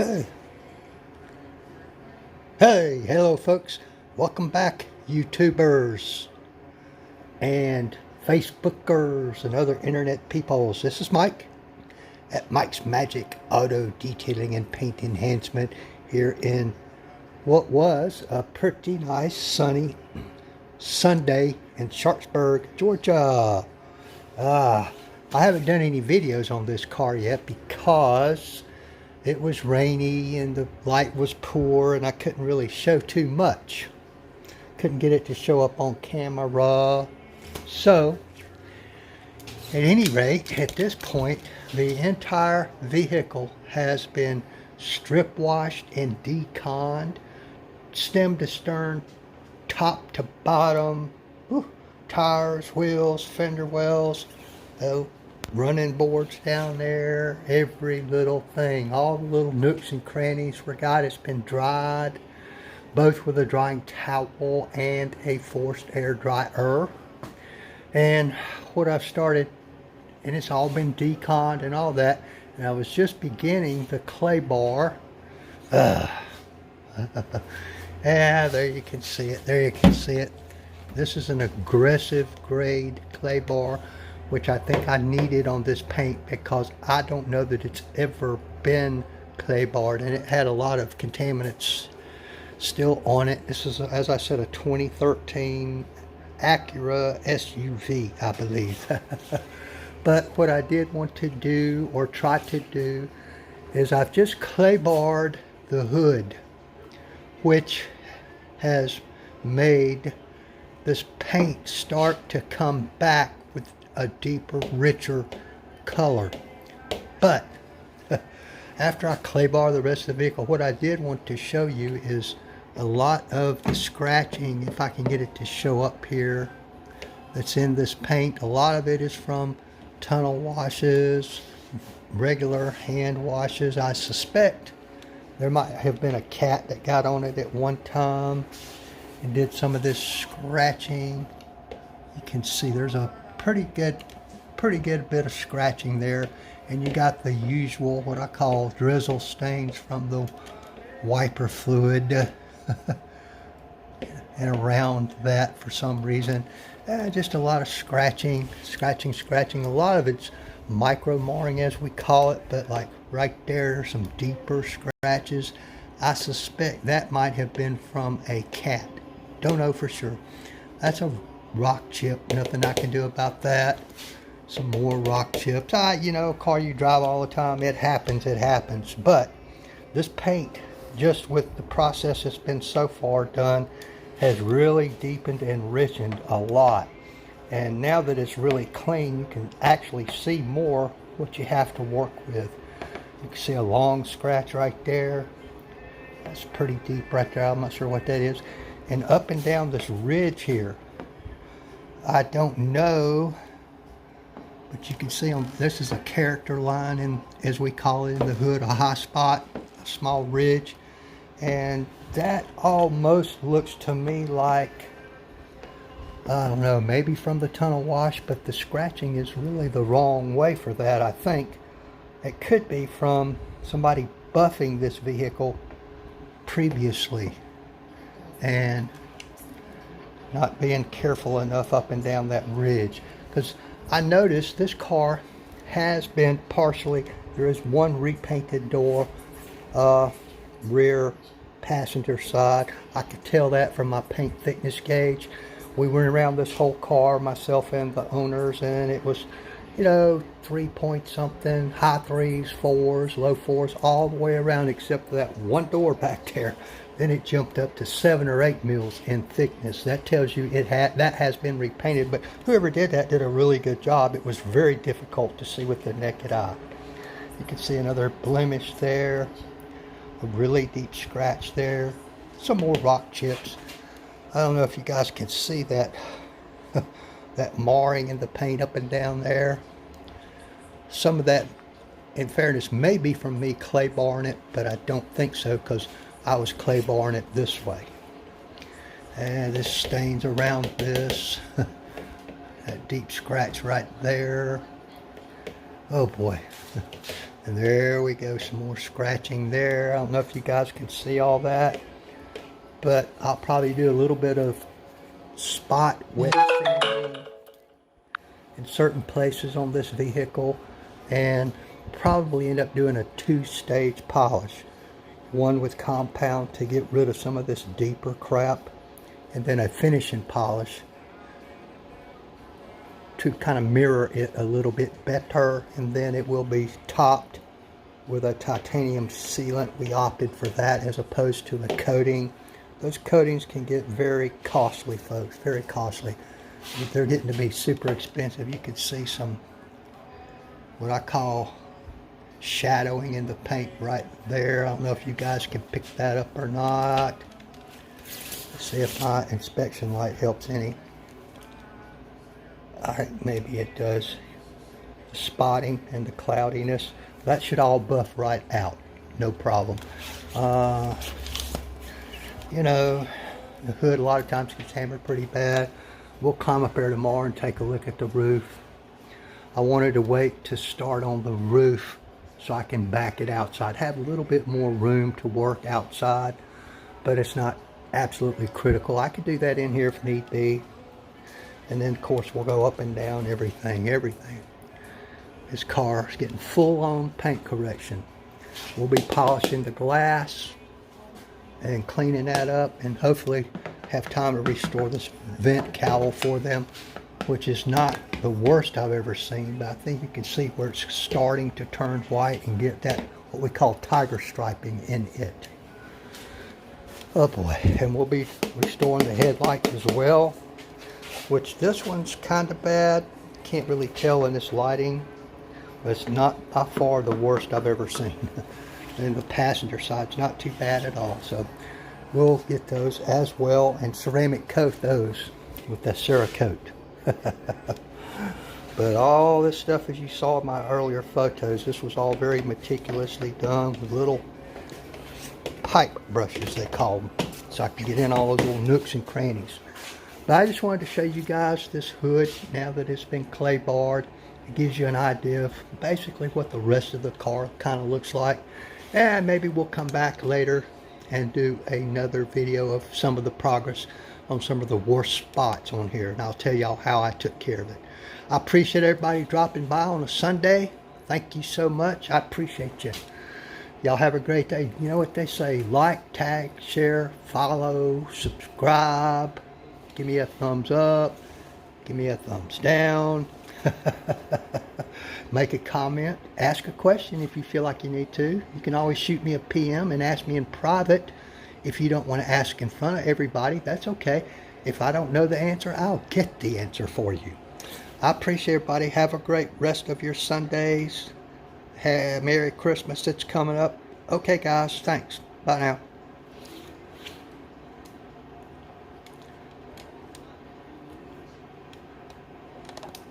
Hey, hey, hello folks. Welcome back, YouTubers and Facebookers and other internet peoples. This is Mike at Mike's Magic Auto Detailing and Paint Enhancement here in what was a pretty nice sunny Sunday in Sharpsburg, Georgia. I haven't done any videos on this car yet because it was rainy and the light was poor and I couldn't really show too much. Couldn't get it to show up on camera. So, at any rate, at this point, the entire vehicle has been strip washed and deconned, stem to stern, top to bottom, tires, wheels, fender wells, running boards down there, every little thing, all the little nooks and crannies forgot it's been dried, both with a drying towel and a forced air dryer. And what I've started, and it's all been deconned and all that, and I was just beginning the clay bar. Yeah, there you can see it, there you can see it. This is an aggressive grade clay bar, which I think I needed on this paint because I don't know that it's ever been clay barred, and it had a lot of contaminants still on it. This is, as I said, a 2013 Accura SUV, I believe. But what I did want to do, or try to do, is I've just clay barred the hood, which has made this paint start to come back with a deeper, richer color. But after I clay bar the rest of the vehicle, what I did want to show you is a lot of the scratching, if I can get it to show up here, that's in this paint. A lot of it is from tunnel washes, regular hand washes. I suspect there might have been a cat that got on it at one time and did some of this scratching. You can see there's a pretty good bit of scratching there, and you got the usual, what I call drizzle stains from the wiper fluid and around that for some reason. Just a lot of scratching. A lot of it's micro marring, as we call it, but like right there, some deeper scratches. I suspect that might have been from a cat. Don't know for sure. That's a rock chip, nothing I can do about that. Some more rock chips. You know, car you drive all the time, it happens. But this paint, just with the process that's been so far done, has really deepened and richened a lot. And now that it's really clean, you can actually see more what you have to work with. You can see a long scratch right there. That's pretty deep right there. I'm not sure what that is. And up and down this ridge here, I don't know, but you can see this is a character line, in, as we call it in the hood, a high spot, a small ridge, and that almost looks to me like, I don't know, maybe from the tunnel wash, but the scratching is really the wrong way for that. I think it could be from somebody buffing this vehicle previously and not being careful enough up and down that ridge. Because I noticed this car has been partially, there is one repainted door, rear passenger side. I could tell that from my paint thickness gauge. We went around this whole car, myself and the owners, and it was, you know, 3 point something, high threes, fours, low fours, all the way around except for that one door back there. Then it jumped up to 7 or 8 mils in thickness. That tells you that has been repainted, but whoever did that did a really good job. It was very difficult to see with the naked eye. You can see another blemish there, a really deep scratch there, some more rock chips. I don't know if you guys can see that that marring in the paint up and down there. Some of that, in fairness, may be from me clay barring it, but I don't think so because I was clay barring it this way. And this stains around this. That deep scratch right there. Oh boy. And there we go, some more scratching there. I don't know if you guys can see all that, but I'll probably do a little bit of spot wet sanding in certain places on this vehicle, and probably end up doing a 2-stage polish. One with compound to get rid of some of this deeper crap, and then a finishing polish to kind of mirror it a little bit better, and then it will be topped with a titanium sealant. We opted for that as opposed to a coating. Those coatings can get very costly, folks, very costly. They're getting to be super expensive. You can see some, what I call shadowing in the paint right there. I don't know if you guys can pick that up or not. Let's see if my inspection light helps any. Alright, maybe it does. The spotting and the cloudiness, that should all buff right out, no problem. You know, the hood a lot of times gets hammered pretty bad. We'll climb up there tomorrow and take a look at the roof. I wanted to wait to start on the roof so I can back it outside. Have a little bit more room to work outside, but it's not absolutely critical. I could do that in here if need be. And then of course we'll go up and down everything. This car is getting full on paint correction. We'll be polishing the glass and cleaning that up, and hopefully have time to restore this vent cowl for them, which is not the worst I've ever seen, but I think you can see where it's starting to turn white and get that, what we call tiger striping in it. Oh boy, and we'll be restoring the headlights as well, which this one's kind of bad. Can't really tell in this lighting, but it's not by far the worst I've ever seen. And the passenger side's not too bad at all, so we'll get those as well and ceramic coat those with that Cerakote. But all this stuff, as you saw in my earlier photos, this was all very meticulously done with little pipe brushes, they call them, so I can get in all those little nooks and crannies. But I just wanted to show you guys this hood now that it's been clay barred. It gives you an idea of basically what the rest of the car kind of looks like. And maybe we'll come back later and do another video of some of the progress on some of the worst spots on here, and I'll tell y'all how I took care of it. I appreciate everybody dropping by on a Sunday. Thank you so much. I appreciate you. Y'all have a great day. You know what they say, like, tag, share, follow, subscribe. Give me a thumbs up. Give me a thumbs down. Make a comment, ask a question if you feel like you need to. You can always shoot me a PM and ask me in private. If you don't want to ask in front of everybody, that's okay. If I don't know the answer, I'll get the answer for you. I appreciate everybody. Have a great rest of your Sundays. Merry Christmas, it's coming up. Okay guys, thanks. Bye now.